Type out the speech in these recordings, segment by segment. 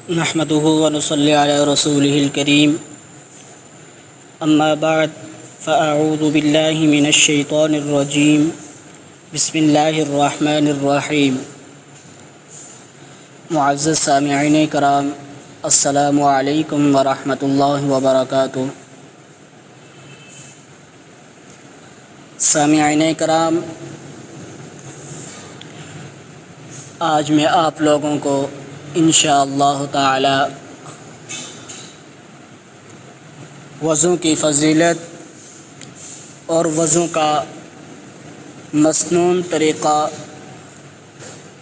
نحمده ونصلي على رسوله الكريم اما بعد فاعوذ بالله من الشيطان الرجيم بسم الله الرحمن الرحيم. معزز سامعین کرام، السلام علیکم ورحمۃ اللہ وبرکاتہ. سامعین کرام، آج میں آپ لوگوں کو انشاءاللہ تعالی وضو کی فضیلت اور وضو کا مسنون طریقہ،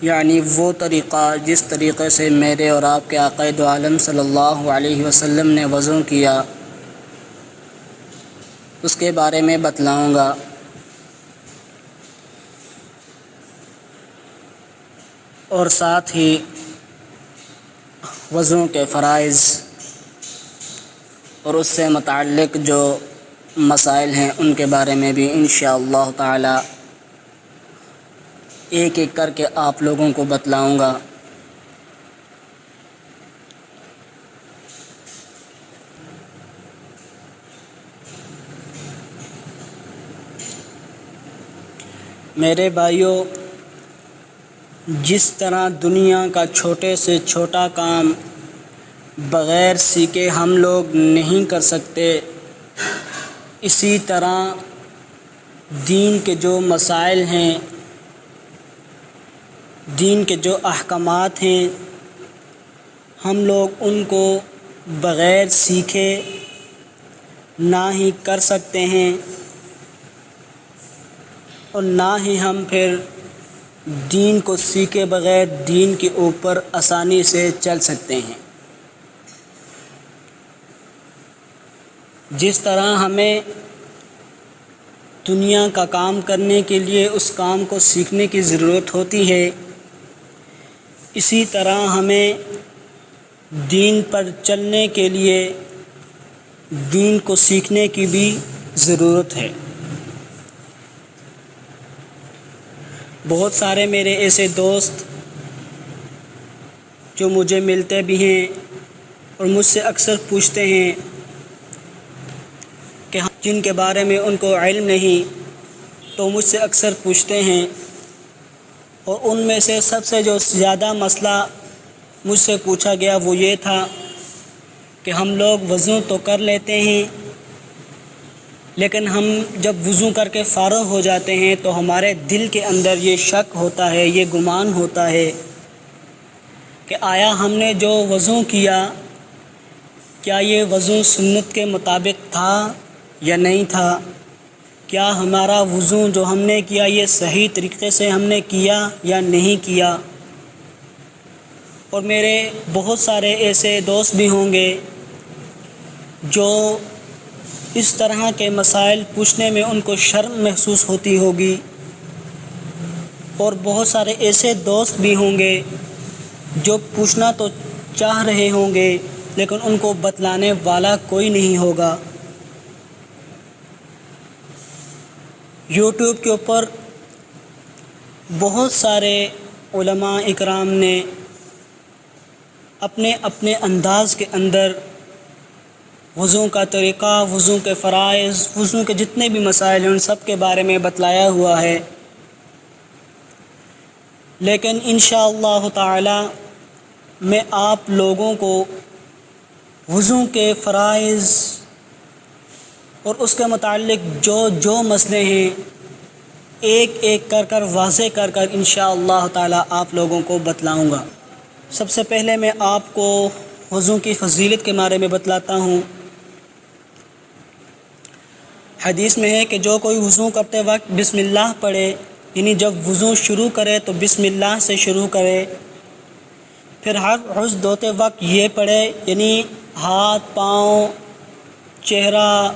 یعنی وہ طریقہ جس طریقے سے میرے اور آپ کے آقا دو عالم صلی اللہ علیہ وسلم نے وضو کیا، اس کے بارے میں بتلاؤں گا. اور ساتھ ہی وضو کے فرائض اور اس سے متعلق جو مسائل ہیں ان کے بارے میں بھی انشاءاللہ تعالی ایک ایک کر کے آپ لوگوں کو بتلاؤں گا. میرے بھائیوں، جس طرح دنیا کا چھوٹے سے چھوٹا کام بغیر سیکھے ہم لوگ نہیں کر سکتے، اسی طرح دین کے جو مسائل ہیں، دین کے جو احکامات ہیں، ہم لوگ ان کو بغیر سیکھے نہ ہی کر سکتے ہیں اور نہ ہی ہم پھر دین کو سیکھے بغیر دین کے اوپر آسانی سے چل سکتے ہیں. جس طرح ہمیں دنیا کا کام کرنے کے لیے اس کام کو سیکھنے کی ضرورت ہوتی ہے، اسی طرح ہمیں دین پر چلنے کے لیے دین کو سیکھنے کی بھی ضرورت ہے. بہت سارے میرے ایسے دوست جو مجھے ملتے بھی ہیں اور مجھ سے اکثر پوچھتے ہیں کہ جن کے بارے میں ان کو علم نہیں، تو مجھ سے اکثر پوچھتے ہیں، اور ان میں سے سب سے جو زیادہ مسئلہ مجھ سے پوچھا گیا وہ یہ تھا کہ ہم لوگ وضو تو کر لیتے ہیں، لیکن ہم جب وضو کر کے فارغ ہو جاتے ہیں تو ہمارے دل کے اندر یہ شک ہوتا ہے، یہ گمان ہوتا ہے کہ آیا ہم نے جو وضو کیا، کیا یہ وضو سنت کے مطابق تھا یا نہیں تھا؟ کیا ہمارا وضو جو ہم نے کیا یہ صحیح طریقے سے ہم نے کیا یا نہیں کیا؟ اور میرے بہت سارے ایسے دوست بھی ہوں گے جو اس طرح کے مسائل پوچھنے میں ان کو شرم محسوس ہوتی ہوگی، اور بہت سارے ایسے دوست بھی ہوں گے جو پوچھنا تو چاہ رہے ہوں گے لیکن ان کو بتلانے والا کوئی نہیں ہوگا. یوٹیوب کے اوپر بہت سارے علماء اکرام نے اپنے اپنے انداز کے اندر وضو کا طریقہ، وضو کے فرائض، وضو کے جتنے بھی مسائل ہیں ان سب کے بارے میں بتلایا ہوا ہے. لیکن انشاءاللہ تعالی میں آپ لوگوں کو وضو کے فرائض اور اس کے متعلق جو مسئلے ہیں ایک ایک کر واضح کر انشاءاللہ تعالی آپ لوگوں کو بتلاؤں گا. سب سے پہلے میں آپ کو وضو کی فضیلت کے بارے میں بتلاتا ہوں. حدیث میں ہے کہ جو کوئی وضو کرتے وقت بسم اللہ پڑھے، یعنی جب وضو شروع کرے تو بسم اللہ سے شروع کرے، پھر ہر عضو دھوتے وقت یہ پڑھے، یعنی ہاتھ، پاؤں، چہرہ،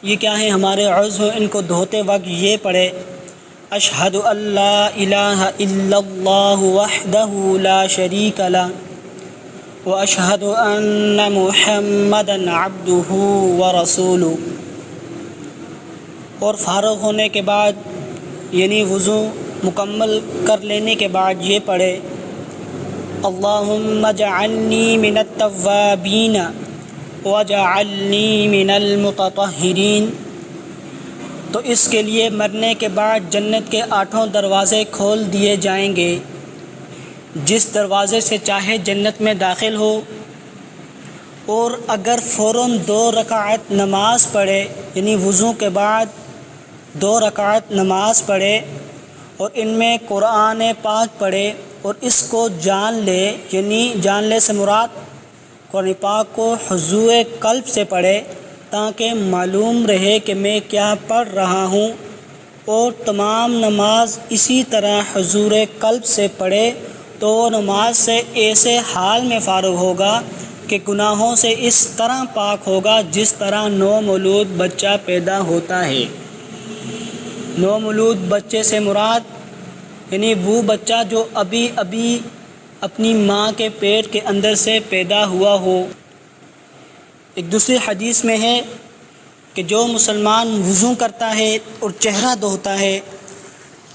یہ کیا ہے ہمارے عضو، ان کو دھوتے وقت یہ پڑھے: اشہد ان لا الہ الا اللہ وحدہ لا شریک لہ واشہد ان محمدا عبدہ ورسولہ. اور فارغ ہونے کے بعد یعنی وضو مکمل کر لینے کے بعد یہ پڑھے: اللہم اجعلنی من التوابین واجعلنی من المتطہرین۔ تو اس کے لیے مرنے کے بعد جنت کے 8 دروازے کھول دیے جائیں گے، جس دروازے سے چاہے جنت میں داخل ہو، اور اگر فوراً 2 رکعت نماز پڑھے، یعنی وضو کے بعد 2 رکعت نماز پڑھے اور ان میں قرآن پاک پڑھے اور اس کو جان لے، یعنی جان لے سے مراد قرآن پاک کو حضور قلب سے پڑھے تاکہ معلوم رہے کہ میں کیا پڑھ رہا ہوں، اور تمام نماز اسی طرح حضور قلب سے پڑھے تو نماز سے ایسے حال میں فارغ ہوگا کہ گناہوں سے اس طرح پاک ہوگا جس طرح نومولود بچہ پیدا ہوتا ہے۔ نومولود بچے سے مراد یعنی وہ بچہ جو ابھی اپنی ماں کے پیٹ کے اندر سے پیدا ہوا ہو۔ ایک دوسری حدیث میں ہے کہ جو مسلمان وضو کرتا ہے اور چہرہ دھوتا ہے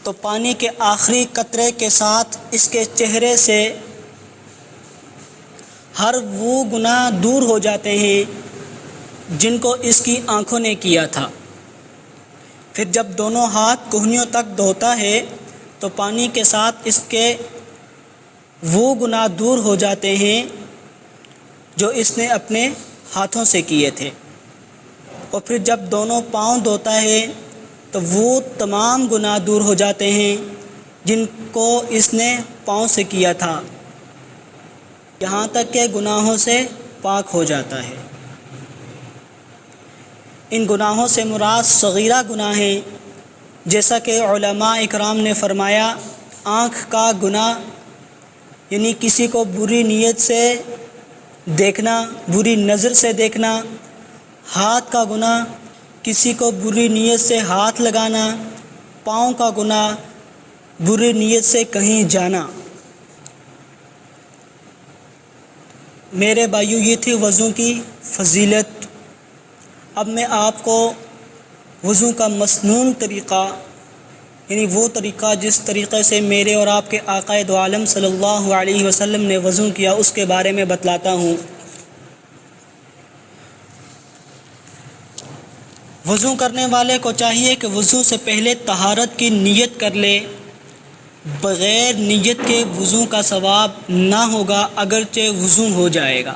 تو پانی کے آخری قطرے کے ساتھ اس کے چہرے سے ہر وہ گناہ دور ہو جاتے ہیں جن کو اس کی آنکھوں نے کیا تھا۔ پھر جب دونوں ہاتھ کہنیوں تک دھوتا ہے تو پانی کے ساتھ اس کے وہ گناہ دور ہو جاتے ہیں جو اس نے اپنے ہاتھوں سے کیے تھے، اور پھر جب دونوں پاؤں دھوتا ہے تو وہ تمام گناہ دور ہو جاتے ہیں جن کو اس نے پاؤں سے کیا تھا، یہاں تک کہ گناہوں سے پاک ہو جاتا ہے۔ ان گناہوں سے مراد صغیرہ گناہ ہیں، جیسا کہ علماء اکرام نے فرمایا، آنکھ کا گناہ یعنی کسی کو بری نیت سے دیکھنا، بری نظر سے دیکھنا، ہاتھ کا گناہ کسی کو بری نیت سے ہاتھ لگانا، پاؤں کا گناہ بری نیت سے کہیں جانا۔ میرے بھائیو، یہ تھی وضو کی فضیلت۔ اب میں آپ کو وضو کا مسنون طریقہ یعنی وہ طریقہ جس طریقے سے میرے اور آپ کے آقا دو عالم صلی اللہ علیہ وسلم نے وضو کیا اس کے بارے میں بتلاتا ہوں۔ وضو کرنے والے کو چاہیے کہ وضو سے پہلے طہارت کی نیت کر لے۔ بغیر نیت کے وضو کا ثواب نہ ہوگا اگرچہ وضو ہو جائے گا۔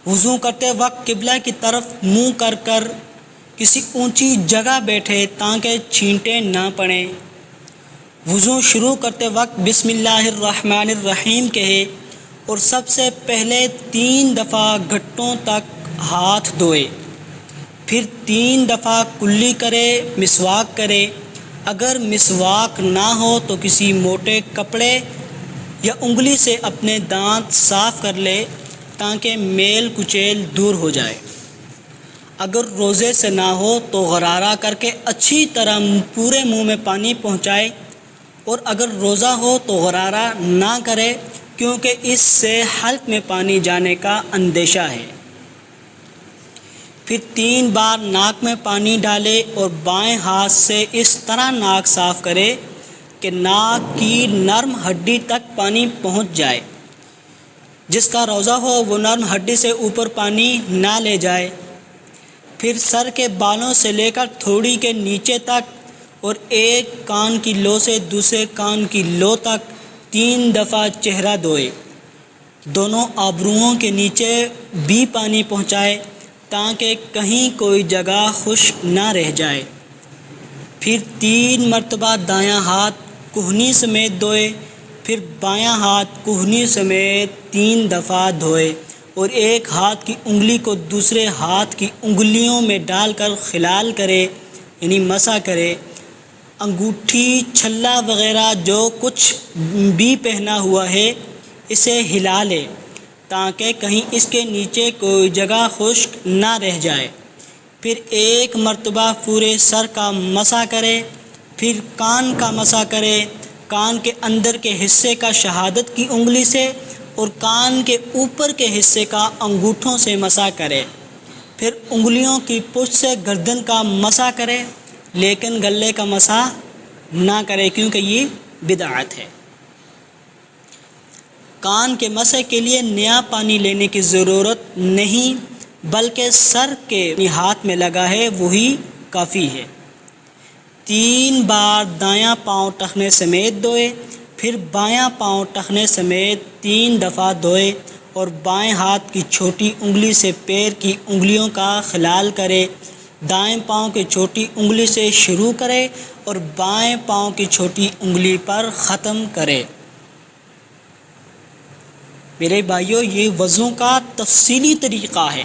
وضو کرتے وقت قبلہ کی طرف منہ کر کر کسی اونچی جگہ بیٹھے تاکہ چھینٹیں نہ پڑیں۔ وضو شروع کرتے وقت بسم اللہ الرحمن الرحیم کہے اور سب سے پہلے 3 دفعہ گھٹوں تک ہاتھ دھوئے، پھر 3 دفعہ کلی کرے، مسواک کرے۔ اگر مسواک نہ ہو تو کسی موٹے کپڑے یا انگلی سے اپنے دانت صاف کر لے تاکہ میل کچیل دور ہو جائے۔ اگر روزے سے نہ ہو تو غرارہ کر کے اچھی طرح پورے منہ میں پانی پہنچائے، اور اگر روزہ ہو تو غرارہ نہ کرے کیونکہ اس سے حلق میں پانی جانے کا اندیشہ ہے۔ پھر 3 بار ناک میں پانی ڈالے اور بائیں ہاتھ سے اس طرح ناک صاف کرے کہ ناک کی نرم ہڈی تک پانی پہنچ جائے۔ جس کا روزہ ہو وہ نرم ہڈی سے اوپر پانی نہ لے جائے۔ پھر سر کے بالوں سے لے کر تھوڑی کے نیچے تک اور ایک کان کی لو سے دوسرے کان کی لو تک 3 دفعہ چہرہ دھوئے۔ دونوں آبروؤں کے نیچے بھی پانی پہنچائے تاکہ کہیں کوئی جگہ خشک نہ رہ جائے۔ پھر 3 مرتبہ دایاں ہاتھ کہنی سمیت دھوئے، پھر بایاں ہاتھ کہنی سمیت 3 دفعہ دھوئے، اور ایک ہاتھ کی انگلی کو دوسرے ہاتھ کی انگلیوں میں ڈال کر خلال کرے یعنی مسح کرے۔ انگوٹھی، چھلا وغیرہ جو کچھ بھی پہنا ہوا ہے اسے ہلا لے تاکہ کہیں اس کے نیچے کوئی جگہ خشک نہ رہ جائے۔ پھر 1 مرتبہ پورے سر کا مسح کرے، پھر کان کا مسح کرے، کان کے اندر کے حصے کا شہادت کی انگلی سے اور کان کے اوپر کے حصے کا انگوٹھوں سے مسح کرے۔ پھر انگلیوں کی پشت سے گردن کا مسح کرے، لیکن گلے کا مسح نہ کرے کیونکہ یہ بدعت ہے۔ کان کے مسح کے لیے نیا پانی لینے کی ضرورت نہیں، بلکہ سر کے ہاتھ میں لگا ہے وہی کافی ہے۔ 3 بار دایاں پاؤں ٹخنے سمیت دھوئے، پھر بایاں پاؤں ٹخنے سمیت 3 دفعہ دھوئے اور بائیں ہاتھ کی چھوٹی انگلی سے پیر کی انگلیوں کا خلال کرے۔ دائیں پاؤں کی چھوٹی انگلی سے شروع کرے اور بائیں پاؤں کی چھوٹی انگلی پر ختم کرے۔ میرے بھائیوں، یہ وضو کا تفصیلی طریقہ ہے۔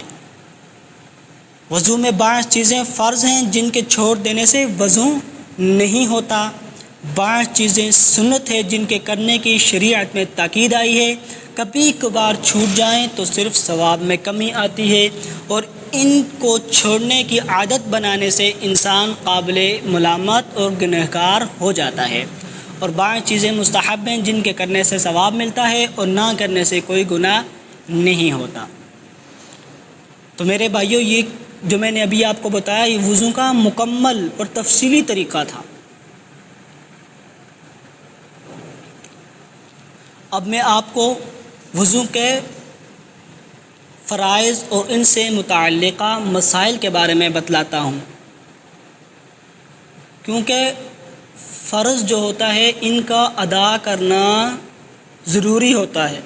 وضو میں بعض چیزیں فرض ہیں جن کے چھوڑ دینے سے وضو نہیں ہوتا، بعض چیزیں سنت ہے جن کے کرنے کی شریعت میں تاکید آئی ہے۔ کبھی کبھار چھوٹ جائیں تو صرف ثواب میں کمی آتی ہے، اور ان کو چھوڑنے کی عادت بنانے سے انسان قابل ملامت اور گنہگار ہو جاتا ہے، اور بعض چیزیں مستحب ہیں جن کے کرنے سے ثواب ملتا ہے اور نہ کرنے سے کوئی گناہ نہیں ہوتا۔ تو میرے بھائیوں، یہ جو میں نے ابھی آپ کو بتایا یہ وضو کا مکمل اور تفصیلی طریقہ تھا۔ اب میں آپ کو وضو کے فرائض اور ان سے متعلقہ مسائل کے بارے میں بتلاتا ہوں، کیونکہ فرض جو ہوتا ہے ان کا ادا کرنا ضروری ہوتا ہے۔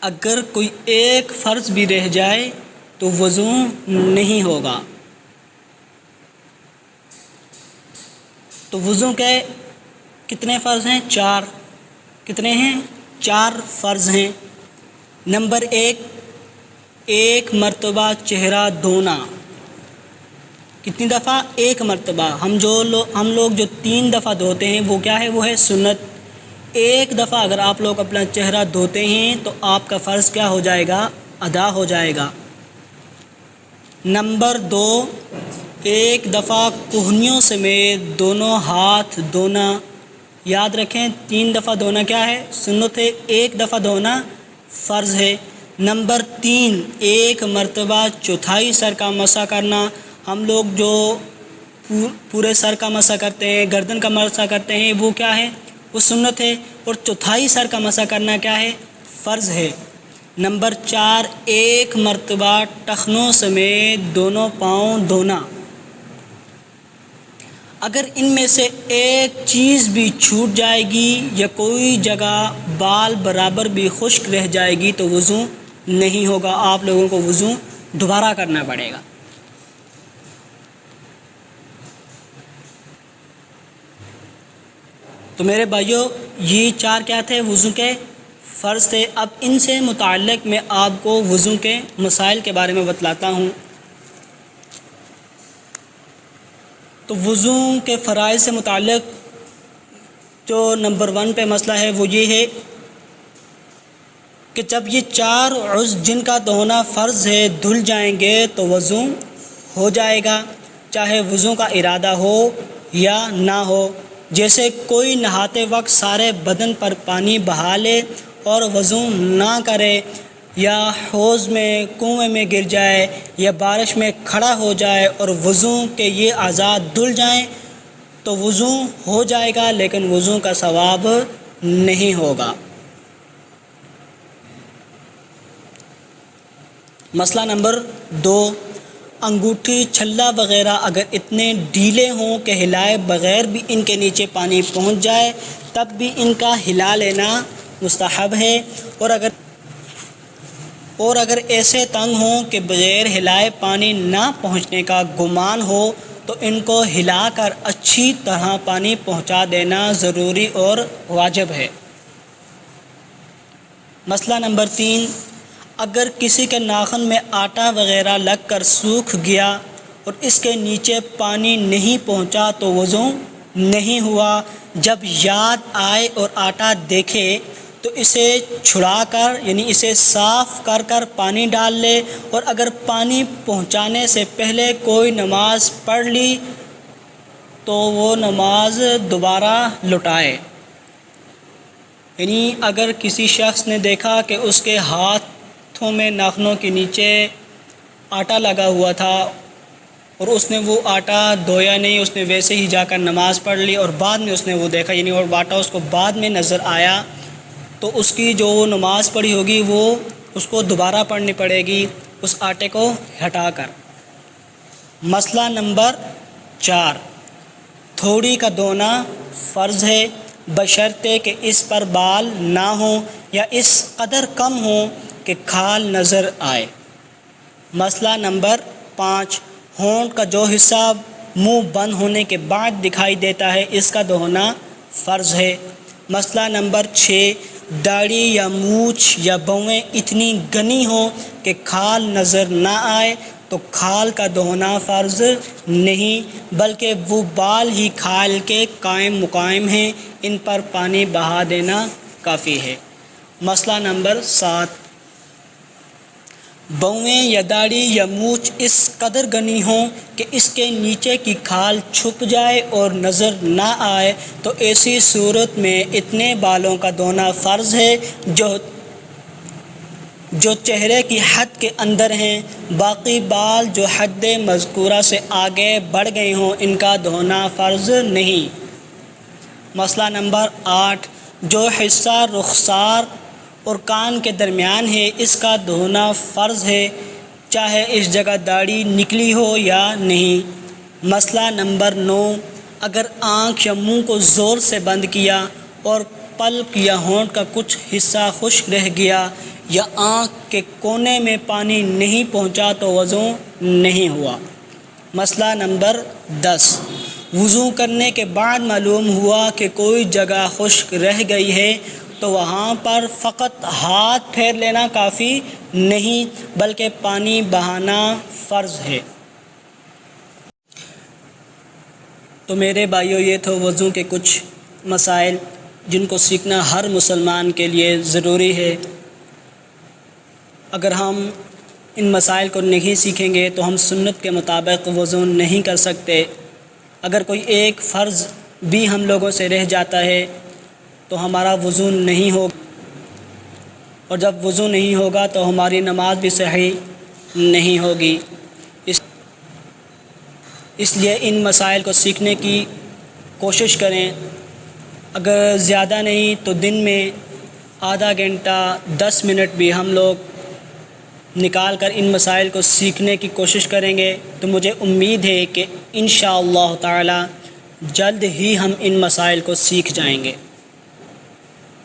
اگر کوئی ایک فرض بھی رہ جائے تو وضو نہیں ہوگا۔ تو وضو کے کتنے فرض ہیں؟ 4۔ کتنے ہیں؟ 4 فرض ہیں۔ نمبر 1، ایک مرتبہ چہرہ دھونا۔ کتنی دفعہ؟ 1 مرتبہ۔ ہم لوگ جو 3 دفعہ دھوتے ہیں وہ کیا ہے؟ وہ ہے سنت۔ 1 دفعہ اگر آپ لوگ اپنا چہرہ دھوتے ہیں تو آپ کا فرض کیا ہو جائے گا؟ ادا ہو جائے گا۔ نمبر 2، ایک دفعہ کہنیوں سمیت دونوں ہاتھ دھونا۔ یاد رکھیں 3 دفعہ دھونا کیا ہے؟ سنت ہے، 1 دفعہ دھونا فرض ہے۔ نمبر 3، ایک مرتبہ چوتھائی سر کا مسح کرنا۔ ہم لوگ جو پورے سر کا مسح کرتے ہیں، گردن کا مسح کرتے ہیں، وہ کیا ہے؟ وہ سنت ہے، اور چوتھائی سر کا مسح کرنا کیا ہے؟ فرض ہے۔ نمبر 4، ایک مرتبہ ٹخنوں سمیت دونوں پاؤں دھونا۔ اگر ان میں سے ایک چیز بھی چھوٹ جائے گی یا کوئی جگہ بال برابر بھی خشک رہ جائے گی تو وضو نہیں ہوگا، آپ لوگوں کو وضو دوبارہ کرنا پڑے گا۔ تو میرے بھائیوں، یہ 4 کیا تھے؟ وضو کے فرض تھے۔ اب ان سے متعلق میں آپ کو وضو کے مسائل کے بارے میں بتلاتا ہوں۔ تو وضو کے فرائض سے متعلق جو نمبر 1 پہ مسئلہ ہے وہ یہ ہے کہ جب یہ 4 عضو جن کا دھونا فرض ہے دھل جائیں گے تو وضو ہو جائے گا، چاہے وضو کا ارادہ ہو یا نہ ہو۔ جیسے کوئی نہاتے وقت سارے بدن پر پانی بہا لے اور وضو نہ کرے، یا حوض میں کنویں میں گر جائے، یا بارش میں کھڑا ہو جائے اور وضو کے یہ اعضاء دھل جائیں تو وضو ہو جائے گا، لیکن وضو کا ثواب نہیں ہوگا۔ مسئلہ نمبر 2، انگوٹھی، چھلا وغیرہ اگر اتنے ڈھیلے ہوں کہ ہلائے بغیر بھی ان کے نیچے پانی پہنچ جائے تب بھی ان کا ہلا لینا مستحب ہے، اور اگر ایسے تنگ ہوں کہ بغیر ہلائے پانی نہ پہنچنے کا گمان ہو تو ان کو ہلا کر اچھی طرح پانی پہنچا دینا ضروری اور واجب ہے۔ مسئلہ نمبر 3، اگر کسی کے ناخن میں آٹا وغیرہ لگ کر سوکھ گیا اور اس کے نیچے پانی نہیں پہنچا تو وضو نہیں ہوا۔ جب یاد آئے اور آٹا دیکھے تو اسے چھڑا کر یعنی اسے صاف کر کر پانی ڈال لے، اور اگر پانی پہنچانے سے پہلے کوئی نماز پڑھ لی تو وہ نماز دوبارہ لوٹائے۔ یعنی اگر کسی شخص نے دیکھا کہ اس کے ہاتھوں میں ناخنوں کے نیچے آٹا لگا ہوا تھا اور اس نے وہ آٹا دھویا نہیں، اس نے ویسے ہی جا کر نماز پڑھ لی، اور بعد میں اس نے وہ دیکھا، یعنی اور آٹا اس کو بعد میں نظر آیا تو اس کی جو نماز پڑھی ہوگی وہ اس کو دوبارہ پڑھنی پڑے گی اس آٹے کو ہٹا کر۔ مسئلہ نمبر 4، تھوڑی کا دھونا فرض ہے بشرطے کہ اس پر بال نہ ہوں یا اس قدر کم ہوں کہ کھال نظر آئے۔ مسئلہ نمبر 5، ہونٹ کا جو حصہ منہ بند ہونے کے بعد دکھائی دیتا ہے اس کا دھونا فرض ہے۔ مسئلہ نمبر 6، داڑھی یا مونچھ یا بویں اتنی گھنی ہوں کہ کھال نظر نہ آئے تو کھال کا دھونا فرض نہیں، بلکہ وہ بال ہی کھال کے قائم مقام ہیں، ان پر پانی بہا دینا کافی ہے۔ مسئلہ نمبر 7، بویں یا داڑھی یا مونچھ اس قدر گھنی ہوں کہ اس کے نیچے کی کھال چھپ جائے اور نظر نہ آئے تو ایسی صورت میں اتنے بالوں کا دھونا فرض ہے جو چہرے کی حد کے اندر ہیں، باقی بال جو حد مذکورہ سے آگے بڑھ گئے ہوں ان کا دھونا فرض نہیں۔ مسئلہ نمبر 8، جو حصہ رخسار اور کان کے درمیان ہے اس کا دھونا فرض ہے چاہے اس جگہ داڑھی نکلی ہو یا نہیں۔ مسئلہ نمبر 9، اگر آنکھ یا منہ کو زور سے بند کیا اور پلک یا ہونٹ کا کچھ حصہ خشک رہ گیا یا آنکھ کے کونے میں پانی نہیں پہنچا تو وضو نہیں ہوا۔ مسئلہ نمبر 10، وضو کرنے کے بعد معلوم ہوا کہ کوئی جگہ خشک رہ گئی ہے تو وہاں پر فقط ہاتھ پھیر لینا کافی نہیں بلکہ پانی بہانا فرض ہے۔ تو میرے بھائیوں یہ تو وضو کے کچھ مسائل جن کو سیکھنا ہر مسلمان کے لیے ضروری ہے۔ اگر ہم ان مسائل کو نہیں سیکھیں گے تو ہم سنت کے مطابق وضو نہیں کر سکتے۔ اگر کوئی ایک فرض بھی ہم لوگوں سے رہ جاتا ہے تو ہمارا وضو نہیں ہوگا، اور جب وضو نہیں ہوگا تو ہماری نماز بھی صحیح نہیں ہوگی۔ اس لیے ان مسائل کو سیکھنے کی کوشش کریں۔ اگر زیادہ نہیں تو دن میں آدھا گھنٹہ 10 منٹ بھی ہم لوگ نکال کر ان مسائل کو سیکھنے کی کوشش کریں گے تو مجھے امید ہے کہ انشاءاللہ تعالی جلد ہی ہم ان مسائل کو سیکھ جائیں گے۔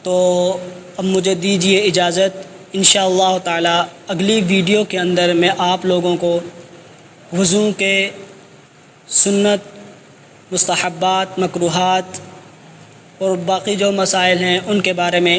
تو اب مجھے دیجیے اجازت، انشاءاللہ تعالی اگلی ویڈیو کے اندر میں آپ لوگوں کو وضو کے سنت، مستحبات، مکروہات اور باقی جو مسائل ہیں ان کے بارے میں